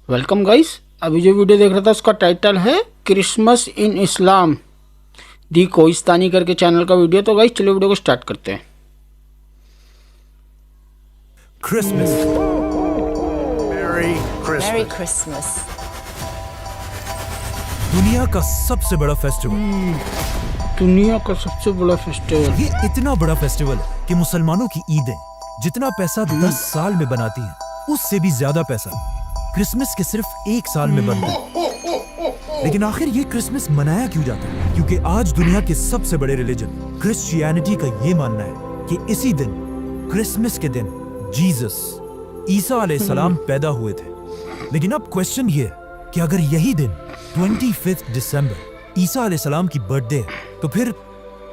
Welcome guys. अभी जो video देख रहा था उसका टाइटल है क्रिसमस इन इस्लाम दी कोहिस्तानी करके चैनल का वीडियो। तो गाइस चलिए वीडियो को स्टार्ट करते हैं। Christmas. Merry Christmas. Merry Christmas. दुनिया का सबसे बड़ा फेस्टिवल। दुनिया का सबसे बड़ा फेस्टिवल। ये इतना बड़ा फेस्टिवल है कि मुसलमानों की ईदें जितना पैसा 10 साल में बनाती हैं, उससे भी ज्यादा पैसा क्रिसमस के सिर्फ 1 साल में बनता है। लेकिन आखिर ये क्रिसमस मनाया क्यों जाता है? क्योंकि आज दुनिया के सबसे बड़े रिलीजन क्रिश्चियनिटी का ये मानना है कि इसी दिन, क्रिसमस के दिन, जीसस ईसा अलैहिस्सलाम पैदा हुए थे। लेकिन अब क्वेश्चन ये है कि अगर यही दिन 25 दिसंबर ईसा अलैहिस्सलाम की बर्थडे है, तो फिर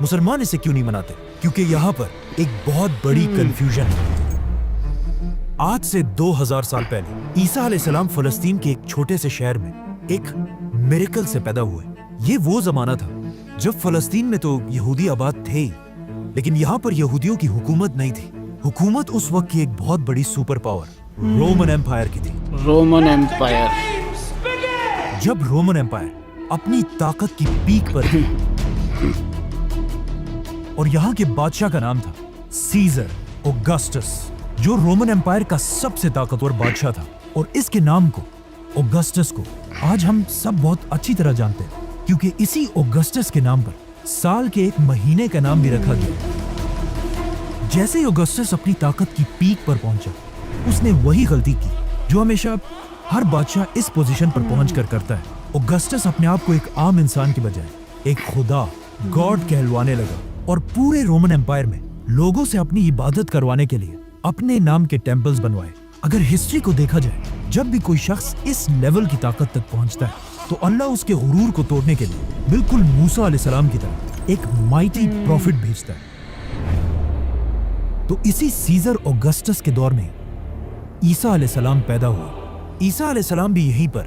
मुसलमान इसे क्यों नहीं मनाते? क्योंकि यहाँ पर एक बहुत बड़ी कंफ्यूजन है। आज से 2000 साल पहले ईसा अलैहिस्सलाम फलस्तीन के एक छोटे से शहर में एक मिरेकल से पैदा हुए। ये वो जमाना था जब फलस्तीन में तो यहूदी आबाद थे ही, लेकिन यहाँ पर यहूदियों की हुकूमत नहीं थी। हुकूमत उस वक्त की एक बहुत बड़ी सुपर पावर रोमन एम्पायर की थी। Roman empire. जब रोमन एम्पायर अपनी ताकत की पीक पर थी और यहाँ के बादशाह का नाम था सीजर ऑगस्टस, जो रोमन एम्पायर का सबसे ताकतवर बादशाह था। और इसके नाम को, ऑगस्टस को, आज हम सब बहुत अच्छी तरह जानते हैं, क्योंकि इसी ऑगस्टस के नाम पर साल के एक महीने का नाम भी रखा गया। जैसे ही ऑगस्टस अपनी ताकत की पीक पर पहुंचा, उसने वही गलती की जो हमेशा हर बादशाह इस पोजीशन पर पहुंचकर करता है। ऑगस्टस अपने आप को एक आम इंसान के बजाय एक खुदा, गॉड कहलवाने लगा और पूरे रोमन एम्पायर में लोगों से अपनी इबादत करवाने के लिए अपने नाम के टेम्पल्स बनवाए। अगर हिस्ट्री को देखा जाए, जब भी कोई शख्स इस लेवल की ताकत तक पहुंचता है, तो अल्लाह उसके गुरूर को तोड़ने के लिए बिल्कुल मूसा अलैहिस्सलाम की तरह एक माइटी प्रॉफिट भेजता है। तो इसी सीजर ऑगस्टस के दौर में ईसा अलैहिस्सलाम पैदा हुआ। ईसा अलैहिस्सलाम भी यहीं पर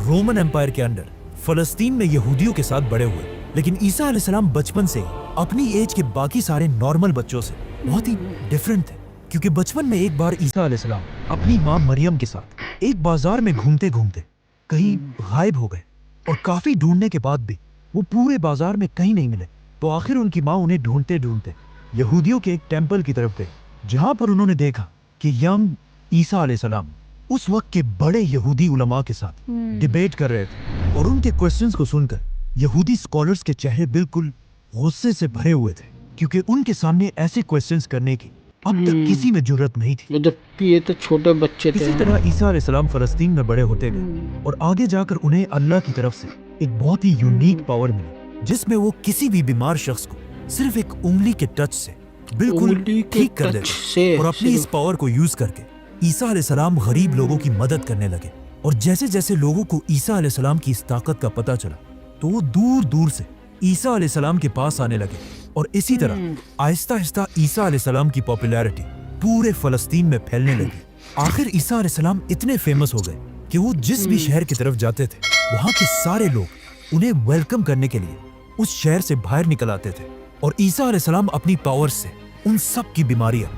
रोमन एम्पायर के अंडर फलस्तीन में यहूदियों के साथ बड़े हुए। लेकिन ईसा अलैहिस्सलाम बचपन से अपनी एज के बाकी सारे नॉर्मल बच्चों से बहुत ही डिफरेंट थे, क्योंकि बचपन में एक बार ईसा अलैहिस्सलाम अपनी माँ मरियम के साथ एक बाजार में घूमते घूमते कहीं गायब हो गए और काफी ढूंढने के बाद भी वो पूरे बाजार में कहीं नहीं मिले। तो आखिर उनकी माँ उन्हें ढूंढते ढूंढते यहूदियों के एक टेम्पल की तरफ गई, जहां पर उन्होंने देखा कि यंग ईसा अलैहिस्सलाम उस वक्त के बड़े यहूदी उलमा के साथ डिबेट कर रहे थे। और उनके क्वेश्चंस को सुनकर यहूदी स्कॉलर्स के चेहरे बिल्कुल गुस्से से भरे हुए थे, क्योंकि उनके सामने ऐसे क्वेश्चंस करने की अब तक किसी में जुर्रत नहीं थी। जबकि ये तो छोटे बच्चे थे। इसी तरह ईसा अलैहिस्सलाम फलस्तीन में बड़े होते गए और आगे जाकर उन्हें अल्लाह की तरफ से एक बहुत ही यूनिक पावर मिली, जिसमें वो किसी भी बीमार शख्स को सिर्फ एक उंगली के टच से बिल्कुल ठीक कर देते। और अपनी इस पावर को यूज करके ईसा अलैहिस्सलाम गरीब लोगों की मदद करने लगे। और जैसे जैसे लोगों को ईसा अलैहिस्सलाम की इस ताकत का पता चला, तो वो दूर दूर से ईसा अलैहिस्सलाम के पास आने लगे। और इसी तरह आहिस्ता आहिस्ता ईसा अलैहिस्सलाम की पॉपुलैरिटी पूरे फलस्तीन में फैलने लगी। आखिर ईसा अलैहिस्सलाम इतने फेमस हो गए कि वो जिस भी शहर की तरफ जाते थे, वहाँ के सारे लोग उन्हें वेलकम करने के लिए उस शहर से बाहर निकल आते थे। और ईसा अलैहिस्सलाम अपनी पावर से उन सब की बीमारियां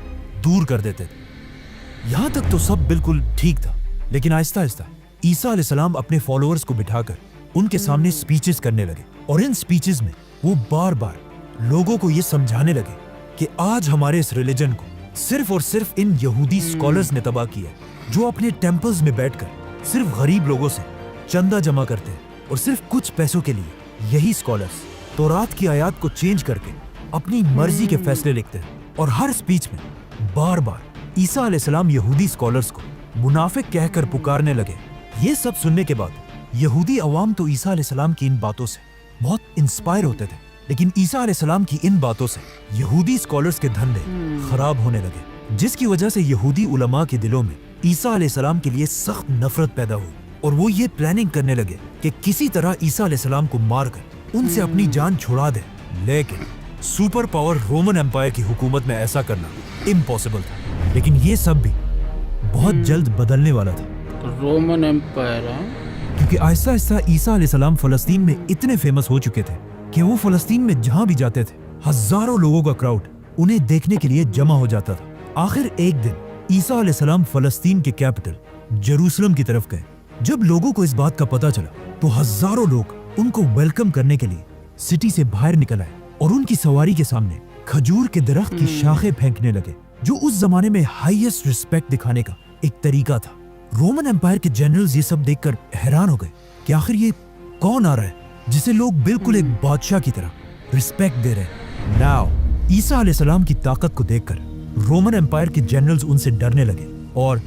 दूर कर देते थे। यहाँ तक तो सब बिल्कुल ठीक था, लेकिन आहिस्ता आहिस्ता ईसा अलैहिस्सलाम अपने फॉलोअर्स को बिठाकर उनके सामने स्पीचेस करने लगे। और इन स्पीचेस में वो बार बार लोगों को ये समझाने लगे कि आज हमारे इस रिलीजन को सिर्फ और सिर्फ इन यहूदी स्कॉलर्स ने तबाह किया, जो अपने टेम्पल्स में बैठकर सिर्फ गरीब लोगों से चंदा जमा करते हैं। और सिर्फ कुछ पैसों के लिए यही स्कॉलर्स तौरात की आयत को चेंज करके अपनी मर्जी के फैसले लिखते हैं। और हर स्पीच में बार बार ईसा अलैहिस्सलाम यहूदी स्कॉलर्स को मुनाफिक कहकर पुकारने लगे। ये सब सुनने के बाद यहूदी अवाम तो ईसा अलैहिस्सलाम की इन बातों से बहुत इंस्पायर होते थे, लेकिन ईसा अलैहिस्सलाम की इन बातों से यहूदी स्कॉलर्स के धंधे खराब होने लगे, जिसकी वजह से यहूदी उलमा के दिलों में ईसा अलैहिस्सलाम के लिए सख्त नफरत पैदा हुई। और वो ये प्लानिंग करने लगे कि किसी तरह ईसा अलैहिस्सलाम को मारकर उनसे अपनी जान छुड़ा दे। लेकिन सुपर पावर रोमन एम्पायर की हुकूमत में ऐसा करना इम्पॉसिबल था। लेकिन ये सब भी बहुत जल्द बदलने वाला था। रोमन एम्पायर, क्योंकि आहिस्ता आहिस्ता ईसा अलैहिस्सलाम फलस्तीन में इतने फेमस हो चुके थे कि वो फलस्तीन में जहां भी जाते थे, हजारों लोगों का क्राउड उन्हें देखने के लिए जमा हो जाता था। आखिर एक दिन ईसा अलैहिस्सलाम फलस्तीन के कैपिटल जेरूसलम की तरफ गए, जब लोगों को इस बात का पता चला तो हजारों लोग उनको वेलकम करने के लिए सिटी से बाहर निकल आए और उनकी सवारी के सामने खजूर के दरख्त की शाखें फेंकने लगे, जो उस जमाने में हाईएस्ट रिस्पेक्ट दिखाने का एक तरीका था। रोमन एम्पायर के जनरल्स ये सब देखकर हैरान हो गए कि आखिर ये कौन आ रहा है जिसे लोग बिल्कुल एक बादशाह की तरह रिस्पेक्ट दे रहे हैं। नाउ ईसा अलैहिस्सलाम की ताकत को देखकर रोमन एम्पायर के जनरल्स उनसे डरने लगे और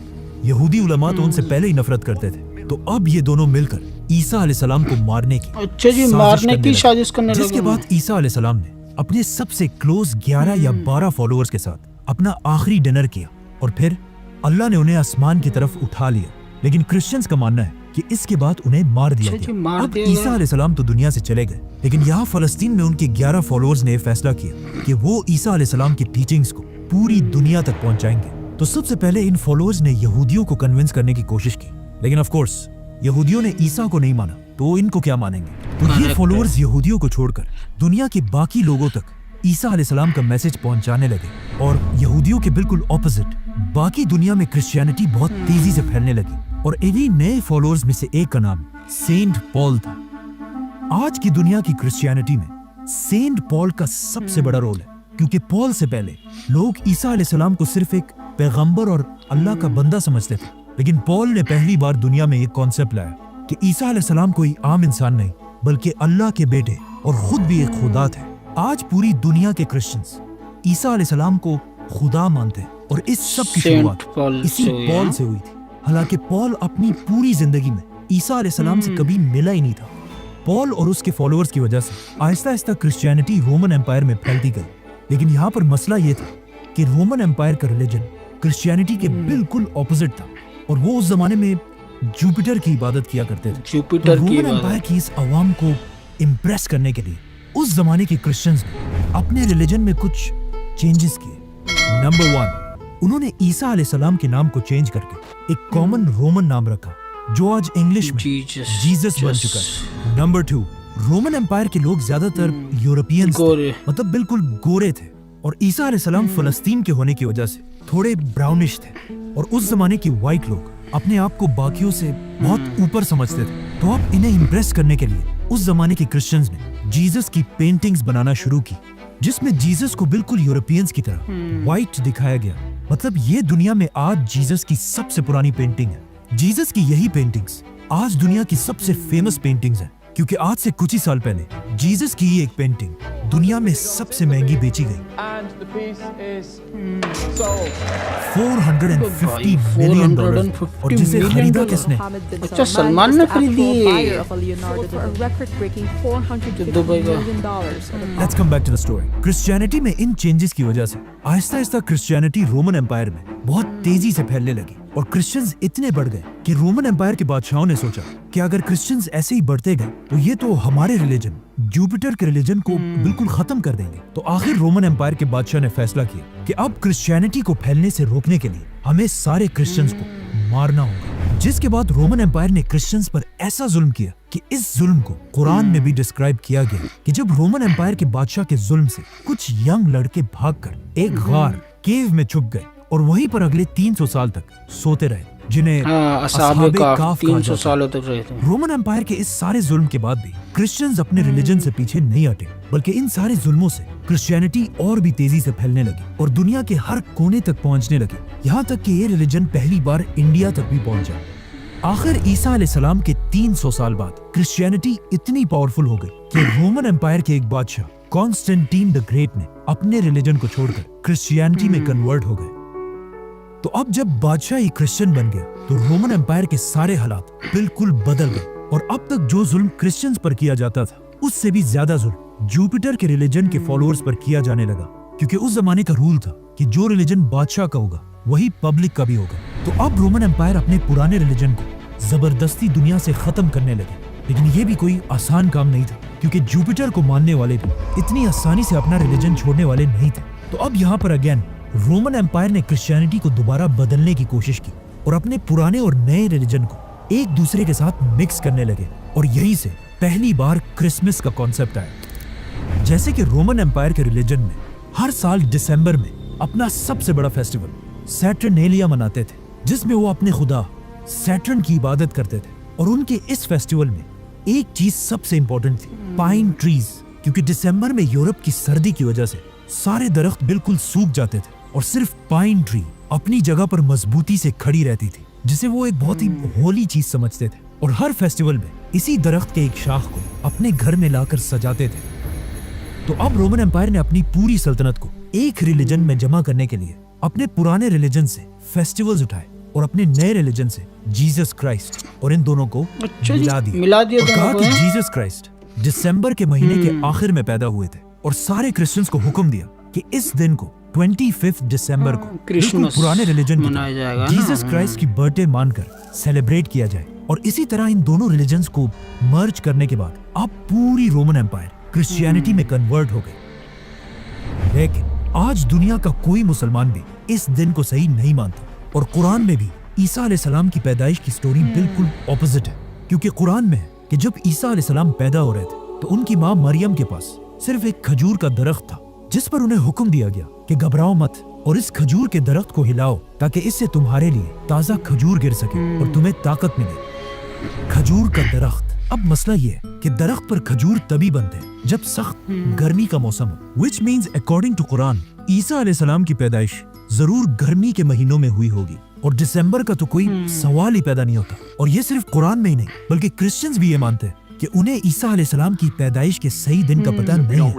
यहूदी उलमा तो उनसे पहले ही नफरत करते थे। तो अब ये दोनों मिलकर ईसा अलैहिस्सलाम को मारने की अच्छा जी, मारने की साजिश करने लगे। जिसके बाद ईसा अलैहिस्सलाम ने अपने सबसे क्लोज 11 या 12 फॉलोअर्स के साथ अपना आखिरी डिनर किया और फिर अल्लाह ने उन्हें आसमान की तरफ उठा लिया। लेकिन क्रिश्चियंस का मानना है कि इसके बाद उन्हें मार दिया गया। अब ईसा अलैहिस्सलाम तो दुनिया से चले गए, लेकिन यहाँ फलस्तीन में उनके 11 फॉलोअर्स ने फैसला किया कि वो ईसा अलैहिस्सलाम की टीचिंग्स को पूरी दुनिया तक पहुंचाएंगे। तो सबसे पहले इन फॉलोअर्स ने यहूदियों को कन्विंस करने की कोशिश की, लेकिन ऑफ कोर्स यहूदियों ने ईसा को नहीं माना, तो इनको क्या मानेंगे। तो ये फॉलोअर्स यहूदियों को छोड़कर दुनिया के बाकी लोगों तक ईसा अलैहिस्सलाम का मैसेज पहुंचाने लगे और यहूदियों के बिल्कुल ऑपोजिट बाकी दुनिया में क्रिश्चियनिटी बहुत तेजी से फैलने लगी। और इन्हीं नए फॉलोअर्स में से एक का नाम सेंट पॉल था। आज की दुनिया की क्रिश्चियनिटी में सेंट पॉल का सबसे बड़ा रोल है, क्योंकि पॉल से पहले लोग ईसा अलैहिस्सलाम को सिर्फ एक पैगंबर और अल्लाह का बंदा समझते थे, लेकिन पॉल ने पहली बार दुनिया में एक कॉन्सेप्ट लाया कि ईसा अलैहिस्सलाम कोई आम इंसान नहीं बल्कि अल्लाह के बेटे और खुद भी एक खुदा थे। आज पूरी दुनिया के क्रिश्चियंस ईसा अलैहिस्सलाम को खुदा मानते हैं और इस सब की शुरुआत इसी पॉल से हुई थी। हालांकि पॉल अपनी पूरी जिंदगी में ईसा अलैहिस्सलाम से कभी मिला ही नहीं था। पॉल और उसके फॉलोअर्स की वजह से Aahista Aahista Christianity Roman empire में फैलती गई, लेकिन यहाँ पर मसला ये था कि रोमन एम्पायर का रिलीजन क्रिश्चियनिटी के बिल्कुल ऑपोजिट था और वो उस जमाने में जुपिटर की इबादत किया करते थे। जुपिटर की रोमन एम्पायर की इस अवाम को इम्प्रेस करने के लिए उस जमाने के क्रिश्चियंस ने अपने रिलीजन में कुछ चेंजेस किए। नंबर 1, उन्होंने ईसा अलैहिस्सलाम के नाम को चेंज करके एक कॉमन रोमन नाम रखा, जो आज इंग्लिश में जीसस बन चुका है। नंबर 2, रोमन एम्पायर के लोग ज्यादातर यूरोपियंस मतलब बिल्कुल गोरे थे और ईसा अलैहिस्सलाम फलस्तीन के होने की वजह से थोड़े ब्राउनिश थे और उस जमाने के व्हाइट लोग अपने आप को बाकियों से बहुत ऊपर समझते थे। तो अब इन्हें इम्प्रेस करने के लिए उस जमाने के क्रिश्चियंस ने जीसस की पेंटिंग्स बनाना शुरू की, जिसमें जीसस को बिल्कुल यूरोपियंस की तरह व्हाइट दिखाया गया। मतलब ये दुनिया में आज जीसस की सबसे पुरानी पेंटिंग है। जीसस की यही पेंटिंग्स आज दुनिया की सबसे फेमस पेंटिंग्स हैं, क्योंकि आज से कुछ ही साल पहले जीसस की ही एक पेंटिंग दुनिया में सबसे महंगी बेची गई। 450 मिलियन डॉलर, और जिसे खरीदा किसने? अच्छा, सलमान ने खरीदी है। Let's come back to the story. Christianity में इन चेंजेस की वजह से Aahista Aahista Christianity Roman empire में बहुत तेजी से फैलने लगी और क्रिश्चियंस इतने बढ़ गए कि रोमन एम्पायर के बादशाहों ने सोचा कि अगर क्रिश्चियंस ऐसे ही बढ़ते गए तो ये तो हमारे रिलीजन जुपिटर के रिलीजन को बिल्कुल खत्म कर देंगे। तो आखिर रोमन एम्पायर के बादशाह ने फैसला किया कि अब क्रिश्चियनिटी को फैलने से रोकने के लिए हमें सारे क्रिश्चियंस को मारना होगा। जिसके बाद रोमन एम्पायर ने क्रिश्चियंस पर ऐसा जुल्म किया कि इस जुल्म को कुरान में भी डिस्क्राइब किया गया कि जब रोमन एम्पायर के बादशाह के जुल्म से कुछ यंग लड़के भागकर एक गार केव में छुप गए और वहीं पर अगले 300 साल तक सोते रहे, जिन्हें असहाबे काफ 300 सालों तक रहे थे। रोमन एम्पायर के इस सारे जुल्म के बाद भी क्रिश्चियंस अपने रिलीजन से पीछे नहीं हटे, बल्कि इन सारे जुल्मों से क्रिश्चियनिटी और भी तेजी से फैलने लगी और दुनिया के हर कोने तक पहुंचने लगी, यहाँ तक कि ये रिलीजन पहली बार इंडिया तक भी पहुंचा। आखिर ईसा अलैहिस्सलाम के 300 साल बाद क्रिश्चियनिटी इतनी पावरफुल हो गई कि रोमन एम्पायर के एक बादशाह कॉन्स्टेंटीन द ग्रेट ने अपने रिलीजन को छोड़कर क्रिश्चियनिटी में कन्वर्ट हो गए। तो अब जब बादशाह ही क्रिश्चियन बन गया तो रोमन एम्पायर के सारे हालात बिल्कुल बदल गए और अब तक जो जुल्म क्रिश्चियंस पर किया जाता था उससे भी ज्यादा जुल्म जुपिटर के रिलीजन के फॉलोअर्स पर किया जाने लगा, क्योंकि उस जमाने का रूल था कि जो रिलीजन बादशाह का होगा वही पब्लिक का भी होगा। तो अब रोमन एम्पायर अपने पुराने रिलीजन को जबरदस्ती दुनिया से खत्म करने लगे, लेकिन ये भी कोई आसान काम नहीं था, क्योंकि जुपिटर को मानने वाले भी इतनी आसानी से अपना रिलीजन छोड़ने वाले नहीं थे। तो अब यहाँ पर अगेन रोमन एम्पायर ने क्रिश्चियनिटी को दोबारा बदलने की कोशिश की और अपने पुराने और नए रिलीजन को एक दूसरे के साथ मिक्स करने लगे और यहीं से पहली बार क्रिसमस का कॉन्सेप्ट आया। जैसे कि रोमन एम्पायर के रिलीजन में हर साल दिसंबर में अपना सबसे बड़ा फेस्टिवल सैटर्नेलिया मनाते थे, जिसमें वो अपने खुदा सैटर्न की इबादत करते थे। اور ان کے اس فیسٹیول میں ایک چیز سب سے امپورٹنٹ تھی، پائن ٹریز، کیونکہ دسمبر میں یورپ کی سردی کی وجہ سے سارے درخت بالکل سوکھ جاتے تھے اور صرف پائن ٹری اپنی جگہ پر مضبوطی سے کھڑی رہتی تھی، جسے وہ ایک بہت ہی ہولی چیز سمجھتے تھے، اور ہر فیسٹیول میں اسی درخت کے ایک شاخ کو اپنے گھر میں لا کر سجاتے تھے۔ تو اب رومن امپائر نے اپنی پوری سلطنت کو ایک ریلیجن میں جمع کرنے کے لیے اپنے پرانے ریلیجن سے فیسٹیولز اٹھائے اور اپنے نئے ریلیجن سے جیزس کرائسٹ اور ان دونوں کو ملا دیا اور کہا کہ جیزس کرائسٹ دسمبر کے مہینے کے آخر میں پیدا ہوئے تھے، اور سارے کرسچنز کو حکم دیا کہ اس دن کو 25 دسمبر کو بالکل پرانے ریلیجن کی جیزس کرائسٹ کی برتھ ڈے مان کر سیلیبریٹ کیا جائے۔ اور اسی طرح ان دونوں ریلیجنز کو مرج کرنے کے بعد اب پوری رومن امپائر کرسچینٹی میں کنورٹ ہو گئی۔ لیکن آج دنیا کا کوئی مسلمان بھی اس دن کو صحیح نہیں مانتا، اور قرآن میں بھی عیسیٰ علیہ السلام کی پیدائش کی سٹوری بالکل اپوزٹ ہے، کیونکہ قرآن میں ہے کہ جب عیسیٰ علیہ السلام پیدا ہو رہے تھے تو ان کی ماں مریم کے پاس صرف ایک کھجور کا درخت تھا، جس پر انہیں حکم دیا گیا کہ گھبراؤ مت اور اس کھجور کے درخت کو ہلاؤ تاکہ اس سے تمہارے لیے تازہ کھجور گر سکے اور تمہیں طاقت ملے۔ کھجور کا درخت۔ اب مسئلہ یہ ہے کہ درخت پر کھجور تبھی بنتے ہیں جب سخت گرمی کا موسم ہو، which means according to قرآن عیسیٰ علیہ السلام کی پیدائش ضرور گرمی کے مہینوں میں ہوئی ہوگی، اور دسمبر کا تو کوئی سوال ہی پیدا نہیں ہوتا۔ اور یہ صرف قرآن میں ہی نہیں بلکہ کرسچنز بھی یہ مانتے ہیں کہ انہیں عیسیٰ علیہ السلام کی پیدائش کے صحیح دن کا پتہ نہیں ہے۔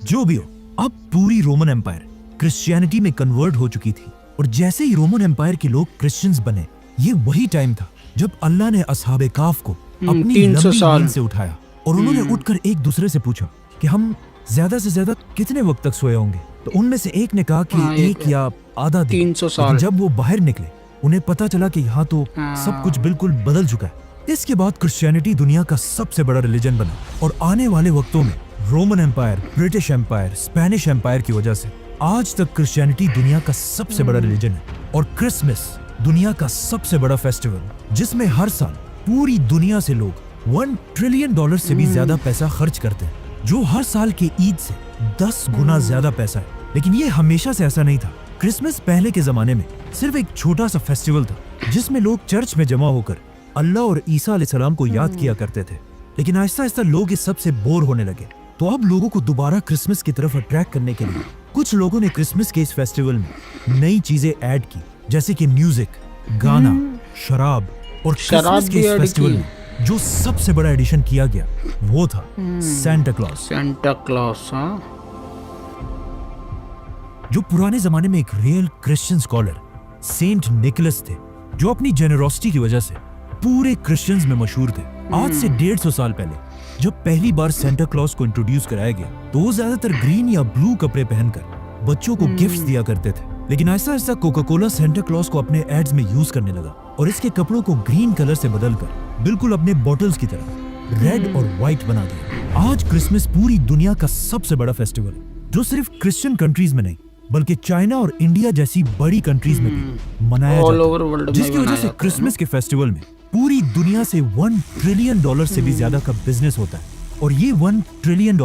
جو بھی ہو، اب پوری رومن امپائر کرسچینٹی میں کنورٹ ہو چکی تھی، اور جیسے ہی رومن امپائر کے لوگ کرسچنز بنے، یہ وہی ٹائم تھا جب اللہ نے اصحاب کہف کو اپنی لمبی نیند سے اٹھایا، اور انہوں نے اٹھ کر ایک دوسرے سے پوچھا کہ ہم زیادہ سے زیادہ کتنے وقت تک سوئے ہوں گے؟ تو ان میں سے ایک نے کہا کہ ایک یا آدھا دن۔ لیکن جب وہ باہر نکلے انہیں پتا چلا کہ یہاں تو سب کچھ بالکل بدل چکا ہے۔ اس کے بعد کرسچینٹی دنیا کا سب سے بڑا ریلیجن بنا، اور آنے والے وقتوں میں Roman empire, British empire, Spanish empire کی وجہ سے آج تک کرسچینٹی دنیا کا سب سے بڑا ریلیجن ہے۔ اور کرسمس دنیا کا سب سے بڑا فیسٹیول، جس میں ہر سال پوری دنیا سے لوگ $1 ٹریلین سے بھی زیادہ پیسہ خرچ کرتے ہیں، جو ہر سال کے عید سے 10 گنا زیادہ پیسہ ہے۔ لیکن یہ ہمیشہ سے ایسا نہیں تھا۔ کرسمس پہلے کے زمانے میں صرف ایک چھوٹا سا فیسٹیول تھا جس میں لوگ چرچ میں جمع ہو کر اللہ اور عیسیٰ علیہ السلام کو یاد کیا کرتے تھے، لیکن آہستہ آہستہ لوگ اس سب سے بور ہونے لگے۔ تو اب لوگوں کو دوبارہ کرسمس کی طرف اٹریکٹ کرنے کے لیے کچھ لوگوں نے کرسمس کے اس فیسٹیول میں نئی چیزیں ایڈ کی، جیسے کہ میوزک، گانا، شراب، اور کرسمس کے اس فیسٹیول میں جو سب سے بڑا ایڈیشن کیا گیا وہ تھا سینٹا کلاس، جو پرانے زمانے میں ایک real Christian scholar Saint Nicholas تھے، جو اپنی جنروسٹی کی وجہ سے پورے کرسچنز میں مشہور تھے۔ آج سے 150 سال پہلے جب پہلی بار سینٹا کلاس کو انٹروڈیوس کرایا گیا تو وہ زیادہ تر گرین یا بلو کپڑے پہن کر بچوں کو گفٹس دیا کرتے تھے، لیکن آہستہ آہستہ کوکا کولا سینٹا کلاس کو اپنے ایڈز میں یوز کرنے لگا، اور اس کے کپڑوں کو گرین کلر سے بدل کر بالکل اپنے بوٹلز کی طرح ریڈ اور وائٹ بنا دیا۔ آج کرسمس پوری دنیا کا سب سے بڑا فیسٹیول ہے، جو صرف کرسچن کنٹریز میں نہیں بلکہ چائنا اور انڈیا جیسی بڑی کنٹریز میں بھی منایا جاتا ہے، جس کی وجہ سے کرسمس کے فیسٹیول میں پوری دنیا سے $1 ٹریلین سے بھی زیادہ کا بزنس ہوتا ہے۔ اور یہ $1 ٹریلین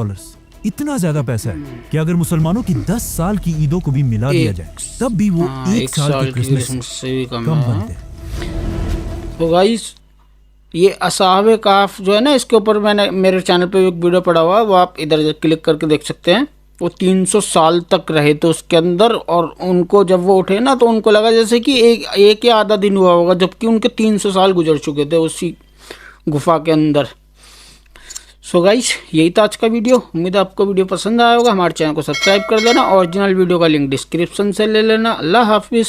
اتنا زیادہ پیسہ ہے کہ اگر مسلمانوں کی 10 سال کی عیدوں کو بھی ملا دیا جائے تب بھی وہ ایک سال کی کرسمس سے کم بنتے ہیں۔ تو گائز یہ اصحاب کہف جو ہے نا، اس کے اوپر میں نے میرے چینل پہ ایک ویڈیو پڑا ہوا ہے، وہ آپ ادھر کلک کر کے دیکھ سکتے ہیں۔ وہ 300 سال تک رہے تو اس کے اندر، اور ان کو جب وہ اٹھے نا تو ان کو لگا جیسے کہ ایک یا آدھا دن ہوا ہوگا، جبکہ ان کے 300 سال گزر چکے تھے اسی گفا کے اندر۔ سو گائز یہی تھا آج کا ویڈیو، امید ہے آپ کو ویڈیو پسند آیا ہوگا۔ ہمارے چینل کو سبسکرائب کر دینا، اوریجنل ویڈیو کا لنک ڈسکرپشن سے لے لینا۔ اللہ حافظ۔